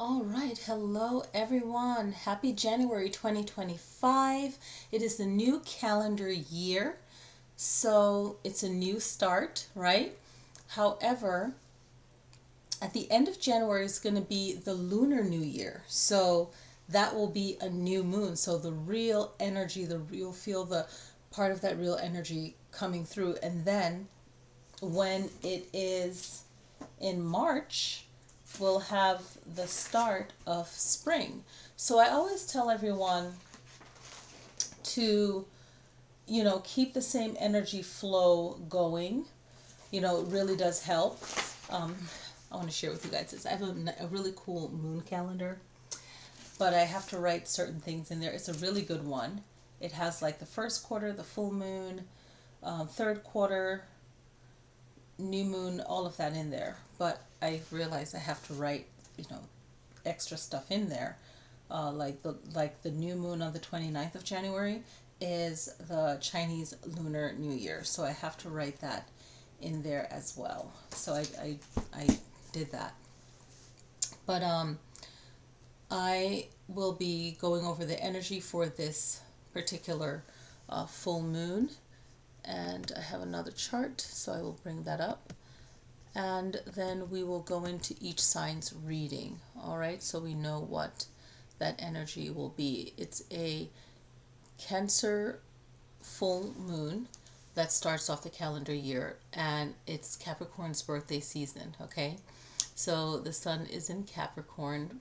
All right, hello everyone. Happy January 2025. It is the new calendar year, so it's a new start, right? However, at the end of January is going to be the Lunar New Year. So that will be a new moon. So the real energy, you'll feel the part of that real energy coming through. And then when it is in March, we'll have the start of spring. So I always tell everyone to, keep the same energy flow going. It really does help. Um, I want to share with you guys this. I have a really cool moon calendar, but I have to write certain things in there. It's a really good one. It has like the first quarter, the full moon, third quarter, new moon, all of that in there. But I realized I have to write, extra stuff in there. Like the new moon on the 29th of January is the Chinese Lunar New Year. So I have to write that in there as well. So I did that. But I will be going over the energy for this particular full moon. And I have another chart, so I will bring that up. And then we will go into each sign's reading. All right, so we know what that energy will be. It's a Cancer full moon that starts off the calendar year, and it's Capricorn's birthday season, okay? So the sun is in Capricorn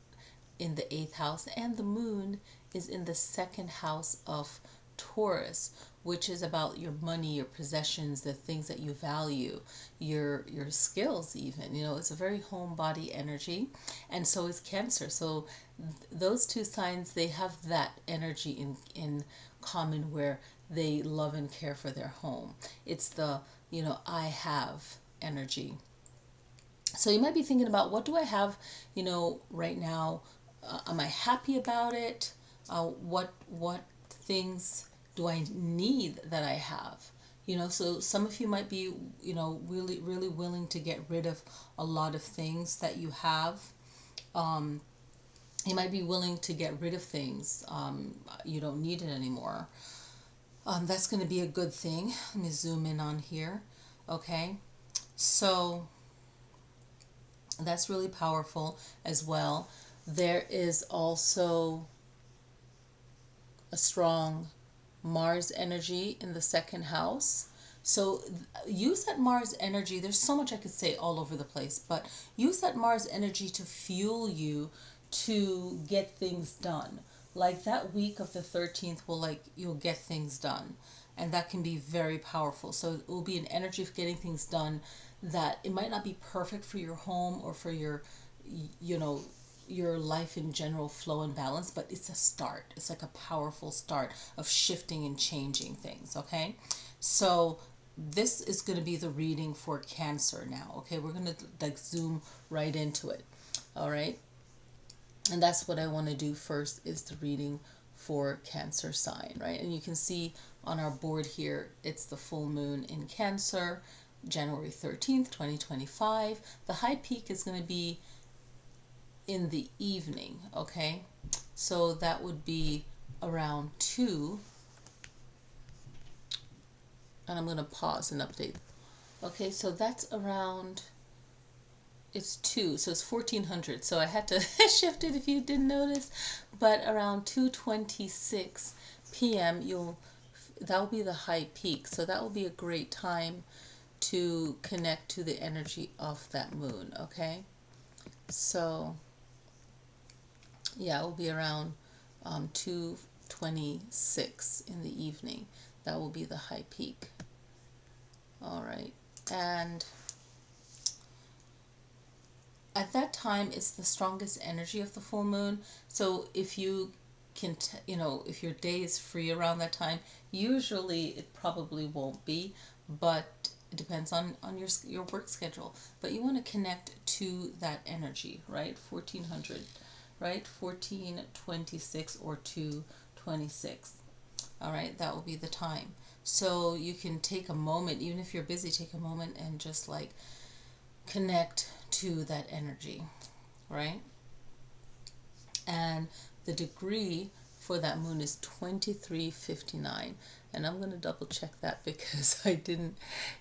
in the eighth house, and the moon is in the second house of Taurus, which is about your money, your possessions, the things that you value, your skills even. It's a very homebody energy, and so is Cancer. So those two signs, they have that energy in common, where they love and care for their home. It's the, I have energy. So you might be thinking about, what do I have, right now? Am I happy about it? What things do I need that I have? So some of you might be, really, really willing to get rid of a lot of things that you have. You might be willing to get rid of things. You don't need it anymore. That's going to be a good thing. Let me zoom in on here. Okay. So that's really powerful as well. There is also a strong Mars energy in the second house. So use that Mars energy. There's so much I could say all over the place, but use that Mars energy to fuel you to get things done. Like that week of the 13th you'll get things done. And that can be very powerful. So it will be an energy of getting things done that it might not be perfect for your home or for you know, your life in general flow and balance, but it's a start. It's like a powerful start of shifting and changing things, okay? So this is going to be the reading for Cancer now, okay? We're going to zoom right into it, all right? And that's what I want to do first, is the reading for Cancer sign, right? And you can see on our board here, it's the full moon in Cancer, January 13th, 2025. The high peak is going to be in the evening, okay? So that would be around 2. And I'm going to pause and update. Okay, so that's around, it's 2, so it's 1400. So I had to shift it if you didn't notice. But around 2:26 p.m., that will be the high peak. So that will be a great time to connect to the energy of that moon, okay? So yeah, it will be around 2:26 in the evening. That will be the high peak. All right. And at that time, it's the strongest energy of the full moon. So if you can, if your day is free around that time, usually it probably won't be, but it depends on your work schedule. But you want to connect to that energy, right? 1400, right? 1426 or 2:26. All right, that will be the time. So you can take a moment, even if you're busy, take a moment and just connect to that energy, right? And the degree for that moon is 2359. And I'm going to double check that because I didn't.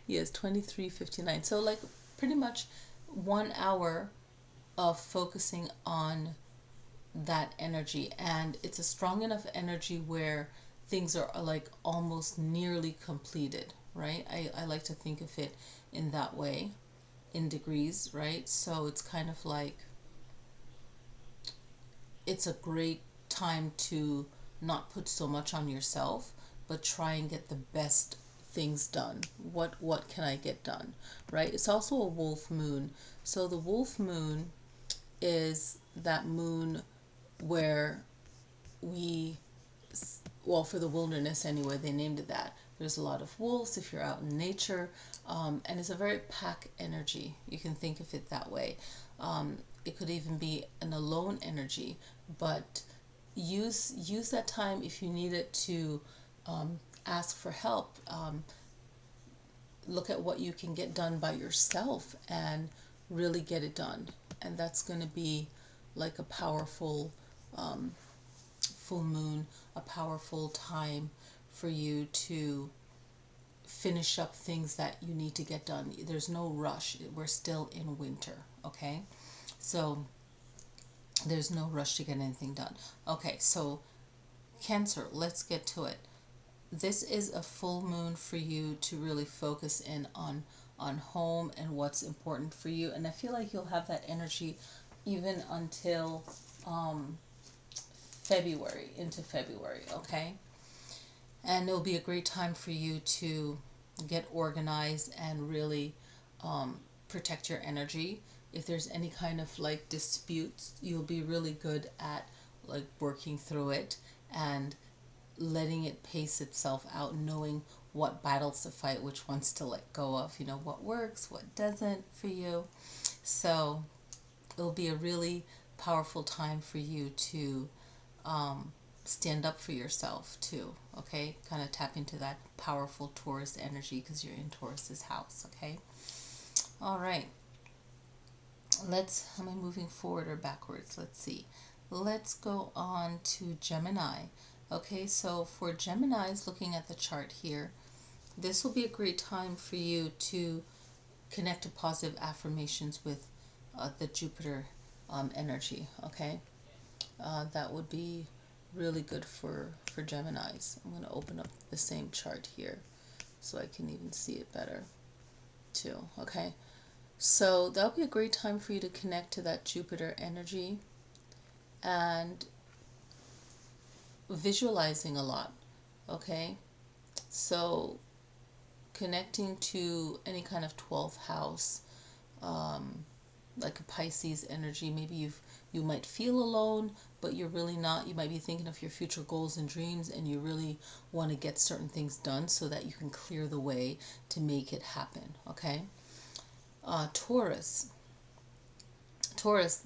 Yes, 2359. So, like, pretty much 1 hour of focusing on that energy. And it's a strong enough energy where things are like almost nearly completed, right? I like to think of it in that way, in degrees, right? So it's kind of like it's a great time to not put so much on yourself, but try and get the best things done. What can I get done, right? It's also a wolf moon. So the wolf moon is that moon where we, well, for the wilderness anyway, they named it that. There's a lot of wolves if you're out in nature, and it's a very pack energy. You can think of it that way. It could even be an alone energy, but use that time if you need it to ask for help. Look at what you can get done by yourself and really get it done. And that's going to be like a powerful full moon, a powerful time for you to finish up things that you need to get done. There's no rush. We're still in winter, okay? So there's no rush to get anything done. Okay, so Cancer, let's get to it. This is a full moon for you to really focus in on home and what's important for you. And I feel like you'll have that energy even until February, into February, okay? And it'll be a great time for you to get organized and really protect your energy. If there's any kind of like disputes, you'll be really good at like working through it and letting it pace itself out, knowing what battles to fight, which ones to let go of, you know, what works, what doesn't for you. So it'll be a really powerful time for you to stand up for yourself too, okay? Kind of tap into that powerful Taurus energy because you're in Taurus's house, okay? All right. Am I moving forward or backwards? Let's see. Let's go on to Gemini. Okay, so for Geminis, looking at the chart here, this will be a great time for you to connect to positive affirmations with the Jupiter energy, okay? That would be really good for Geminis. I'm going to open up the same chart here so I can even see it better too, okay? So that'll be a great time for you to connect to that Jupiter energy and visualizing a lot, okay? So connecting to any kind of 12th house, like a Pisces energy. Maybe you might feel alone, but you're really not. You might be thinking of your future goals and dreams, and you really want to get certain things done so that you can clear the way to make it happen, okay? Taurus,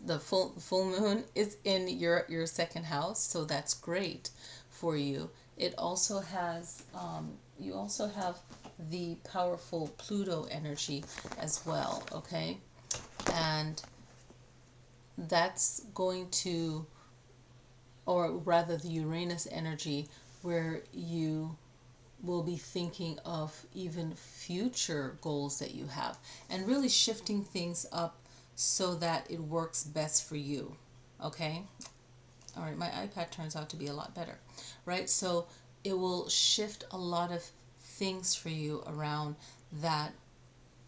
the full moon is in your second house, so that's great for you. It also has you also have the powerful Pluto energy as well, okay? And that's going to, or rather the Uranus energy, where you will be thinking of even future goals that you have and really shifting things up so that it works best for you, okay? All right, my iPad turns out to be a lot better, right? So it will shift a lot of things for you around that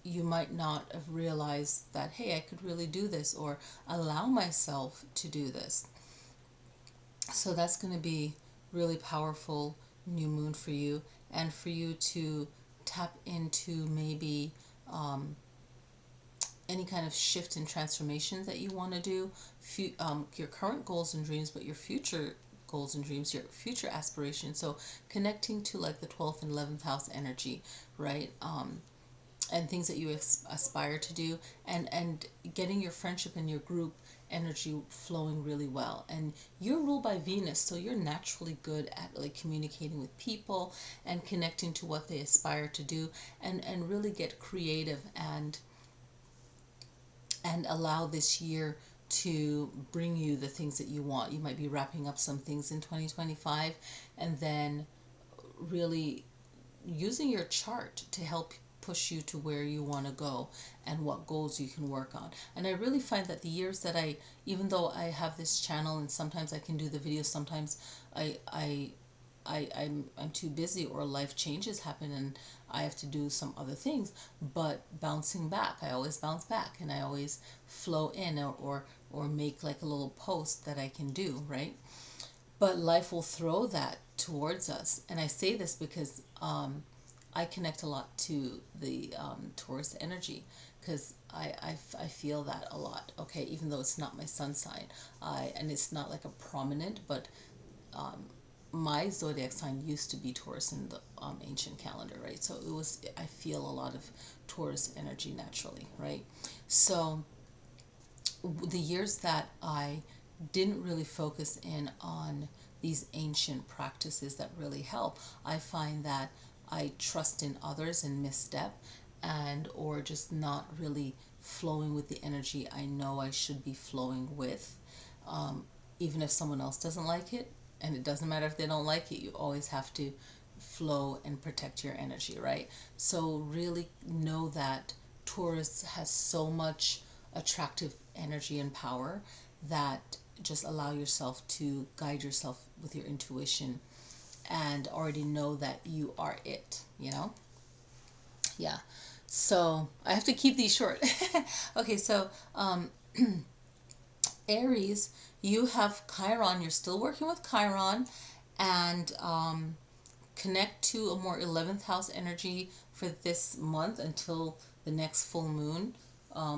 you might not have realized that, hey, I could really do this or allow myself to do this. So that's going to be really powerful new moon for you, and for you to tap into maybe any kind of shift and transformation that you want to do, your current goals and dreams, but your future goals and dreams, your future aspirations. So connecting to like the 12th and 11th house energy, right? And things that you aspire to do, and getting your friendship and your group energy flowing really well. And you're ruled by Venus, so you're naturally good at like communicating with people and connecting to what they aspire to do, and really get creative and allow this year to bring you the things that you want. You might be wrapping up some things in 2025 and then really using your chart to help push you to where you want to go and what goals you can work on. And I really find that the years that even though I have this channel and sometimes I can do the videos, sometimes I'm too busy or life changes happen and I have to do some other things. But bouncing back, I always bounce back and I always flow in or make like a little post that I can do, right? But life will throw that towards us. And I say this because I connect a lot to the Taurus energy because I feel that a lot, okay? Even though it's not my sun sign, and it's not like a prominent, but my zodiac sign used to be Taurus in the ancient calendar, right? So I feel a lot of Taurus energy naturally, right? So the years that I didn't really focus in on these ancient practices that really help, I find that I trust in others and misstep and or just not really flowing with the energy I know I should be flowing with. Even if someone else doesn't like it, and it doesn't matter if they don't like it, you always have to flow and protect your energy, right? So really know that Taurus has so much attractive energy and power that just allow yourself to guide yourself with your intuition and already know that you are it, you know? Yeah. So I have to keep these short. Okay, so Aries, you have Chiron. You're still working with Chiron, and connect to a more 11th house energy for this month until the next full moon,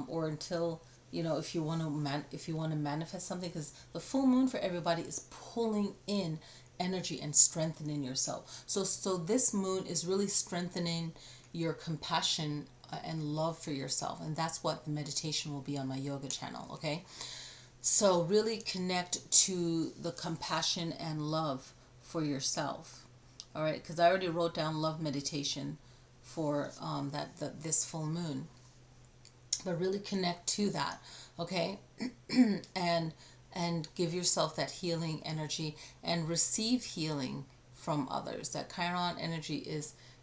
or until if you want to manifest something, because the full moon for everybody is pulling in energy and strengthening yourself. So this moon is really strengthening your compassion and love for yourself, and that's what the meditation will be on my yoga channel. Okay, so really connect to the compassion and love for yourself. All right, because I already wrote down love meditation for this full moon, but really connect to that. Okay, and give yourself that healing energy and receive healing from others. That Chiron energy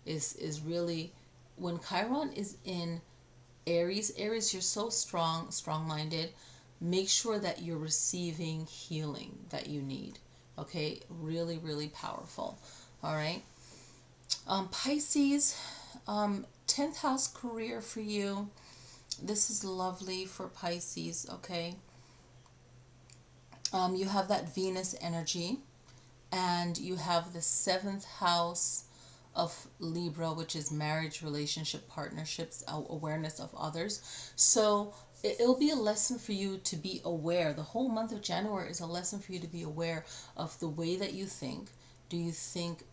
is really, when Chiron is in Aries, you're so strong-minded. Make sure that you're receiving healing that you need. Okay, really, really powerful. All right. Pisces, 10th house career for you. This is lovely for Pisces, okay? You have that Venus energy, and you have the 7th house of Libra, which is marriage, relationship, partnerships, awareness of others. So it'll be a lesson for you to be aware. The whole month of January is a lesson for you to be aware of the way that you think. Do you think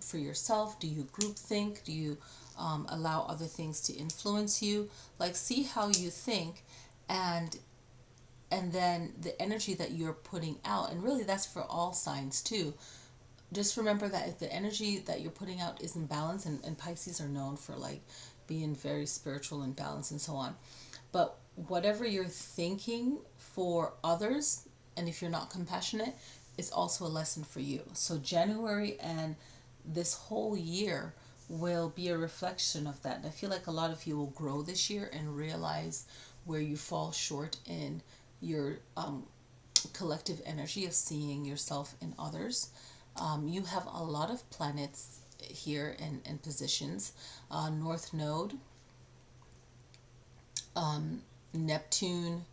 for yourself? Do you group think? Do you allow other things to influence you? Like, see how you think, and then the energy that you're putting out. And really, that's for all signs too. Just remember that if the energy that you're putting out isn't balanced, and Pisces are known for like being very spiritual and balanced and so on, but whatever you're thinking for others, and if you're not compassionate, it's also a lesson for you. So January and this whole year will be a reflection of that. And I feel like a lot of you will grow this year and realize where you fall short in your collective energy of seeing yourself in others. You have a lot of planets here in positions. North Node, Neptune,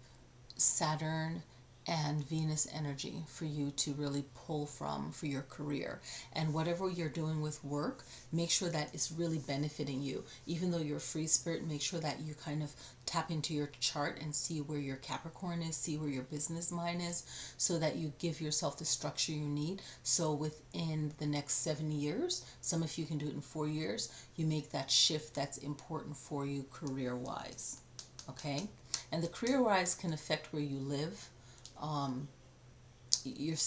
Saturn, and Venus energy for you to really pull from for your career. And whatever you're doing with work, make sure that it's really benefiting you. Even though you're a free spirit, make sure that you kind of tap into your chart and see where your Capricorn is, see where your business mind is, so that you give yourself the structure you need. So within the next 7 years, some of you can do it in 4 years, you make that shift that's important for you career-wise. Okay? And the career-wise can affect where you live, your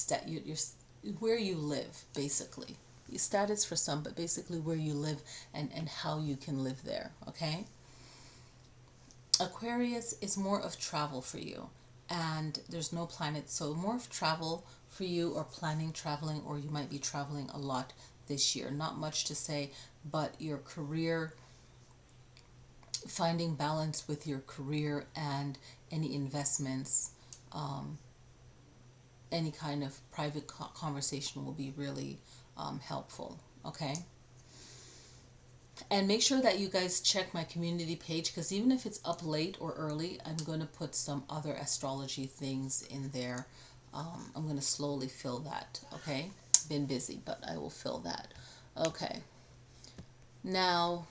where you live, basically. Your status for some, but basically where you live and how you can live there. Okay? Aquarius is more of travel for you. and there's no planet. So more of travel for you, or planning traveling, or you might be traveling a lot this year. Not much to say, but your career, finding balance with your career and any investments, um, any kind of private conversation will be really helpful. Okay. And make sure that you guys check my community page, because even if it's up late or early, I'm going to put some other astrology things in there. I'm going to slowly fill that. Okay. Been busy, but I will fill that. Okay. Now,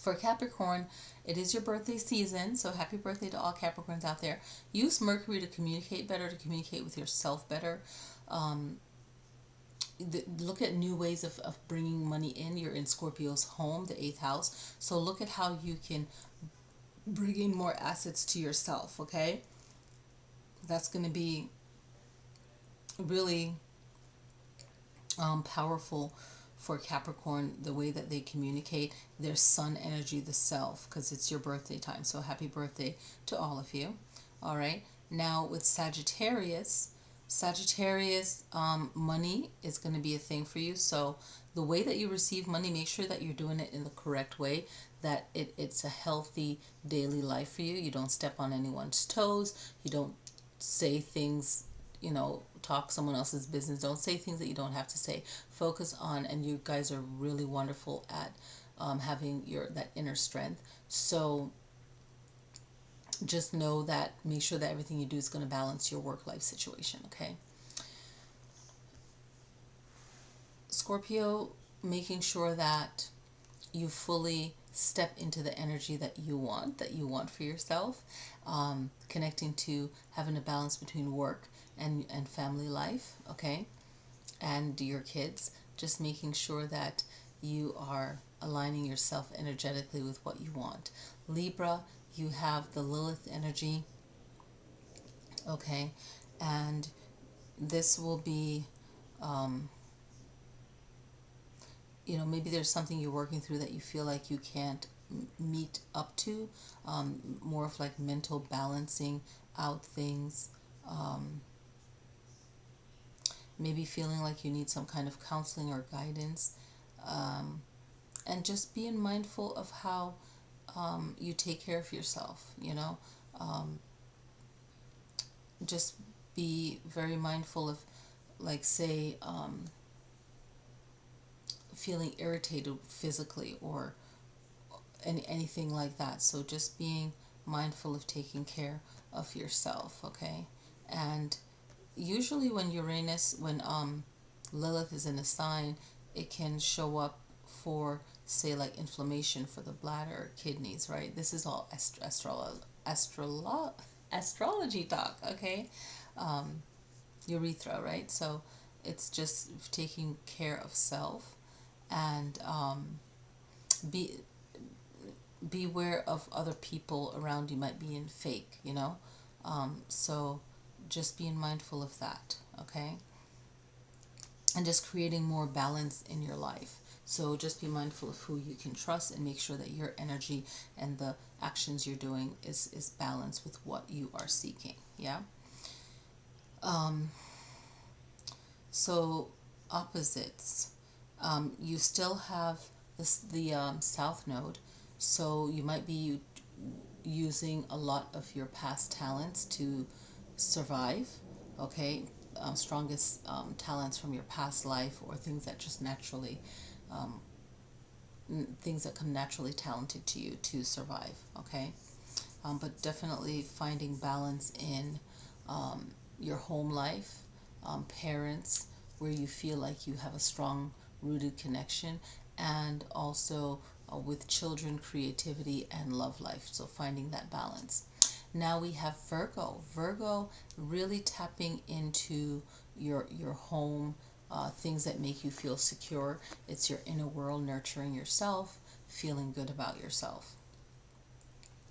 for Capricorn, it is your birthday season, so happy birthday to all Capricorns out there. Use Mercury to communicate better, to communicate with yourself better. Um, Look at new ways of bringing money in. You're in Scorpio's home, the 8th house. So look at how you can bring in more assets to yourself, okay? That's going to be really powerful for Capricorn, the way that they communicate their sun energy, the self, because it's your birthday time. So happy birthday to all of you. All right. Now with Sagittarius, money is going to be a thing for you. So the way that you receive money, make sure that you're doing it in the correct way, that it's a healthy daily life for you. You don't step on anyone's toes. You don't say things, talk someone else's business. Don't say things that you don't have to say. Focus on, and you guys are really wonderful at having that inner strength. So just know that, make sure that everything you do is going to balance your work-life situation, okay? Scorpio, making sure that you fully step into the energy that you want for yourself, connecting to having a balance between work and family life, okay, and your kids, just making sure that you are aligning yourself energetically with what you want. Libra, you have the Lilith energy, okay, and this will be maybe there's something you're working through that you feel like you can't meet up to, more of like mental balancing out things, maybe feeling like you need some kind of counseling or guidance, and just being mindful of how you take care of yourself, just be very mindful of, like, say, feeling irritated physically or anything like that. So just being mindful of taking care of yourself, okay? And usually when Lilith is in a sign, it can show up for, say, like inflammation for the bladder, kidneys, right? This is all astrology talk, okay? Urethra, right? So it's just taking care of self, and be beware of other people around you might be in fake, so just being mindful of that, okay? And just creating more balance in your life. So just be mindful of who you can trust, and make sure that your energy and the actions you're doing is balanced with what you are seeking. Yeah. So opposites. You still have the South Node, so you might be using a lot of your past talents to survive, okay? Strongest talents from your past life, or things that just naturally, um, things that come naturally talented to you to survive, okay? But definitely finding balance in your home life, parents, where you feel like you have a strong rooted connection, and also with children, creativity, and love life. So finding that balance. Now we have Virgo. Virgo, really tapping into your home, things that make you feel secure. It's your inner world, nurturing yourself, feeling good about yourself.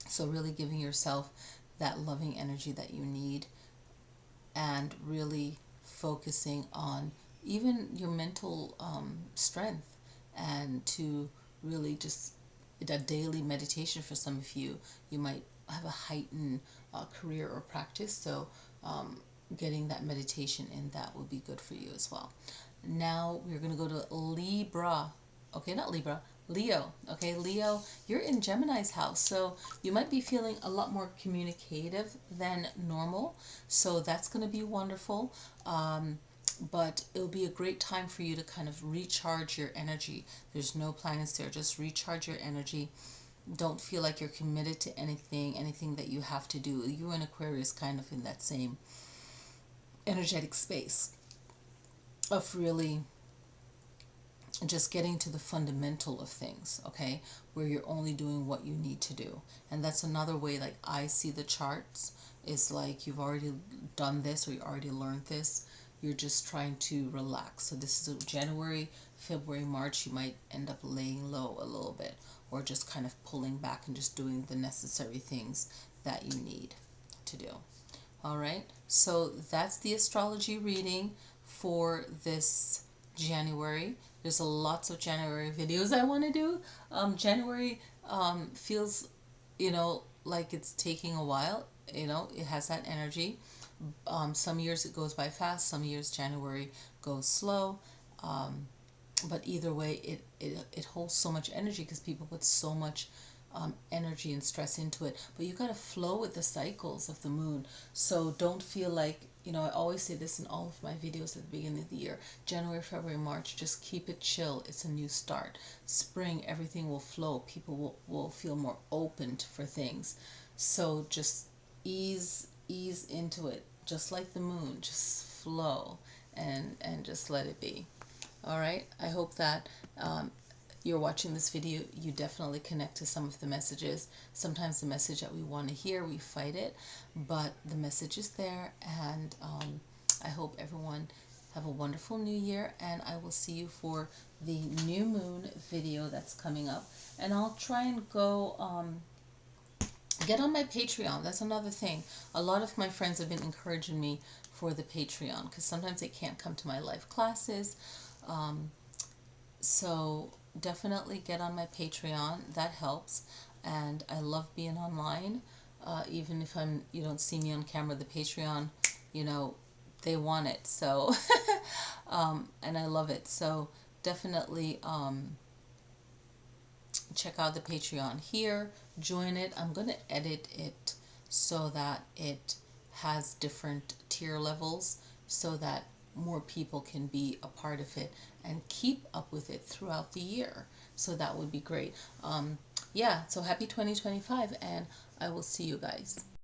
So really giving yourself that loving energy that you need, and really focusing on even your mental strength, and to really just a daily meditation. For some of you, you might have a heightened career or practice. So getting that meditation in, that will be good for you as well. Now we're going to go to Libra. Okay, not Libra, Leo. Okay, Leo, you're in Gemini's house, so you might be feeling a lot more communicative than normal. So that's going to be wonderful. But it'll be a great time for you to kind of recharge your energy. There's no planets there, just recharge your energy. Don't feel like you're committed to anything that you have to do. You and Aquarius kind of in that same energetic space of really just getting to the fundamental of things, okay? Where you're only doing what you need to do. And that's another way, like, I see the charts, is like you've already done this or you already learned this. You're just trying to relax. So this is a January, February, March, you might end up laying low a little bit or just kind of pulling back and just doing the necessary things that you need to do. All right, so that's the astrology reading for this January. There's lots of January videos I want to do. January feels, like it's taking a while. It has that energy. Some years it goes by fast. Some years January goes slow. But either way, it holds so much energy because people put so much energy and stress into it. But you got to flow with the cycles of the moon. So don't feel like, I always say this in all of my videos at the beginning of the year: January, February, March, just keep it chill. It's a new start. Spring, everything will flow. People will feel more open for things. So just ease into it, just like the moon. Just flow and just let it be. All right. I hope that you're watching this video, you definitely connect to some of the messages. Sometimes the message that we want to hear, we fight it, but the message is there. And I hope everyone have a wonderful new year, and I will see you for the new moon video that's coming up. And I'll try and go get on my Patreon. That's another thing. A lot of my friends have been encouraging me for the Patreon because sometimes they can't come to my live classes. So definitely get on my Patreon. That helps. And I love being online. Even if you don't see me on camera, the Patreon, they want it. So, and I love it. So definitely check out the Patreon here. Join it. I'm going to edit it so that it has different tier levels so that more people can be a part of it and keep up with it throughout the year. So that would be great. Yeah, so happy 2025, and I will see you guys.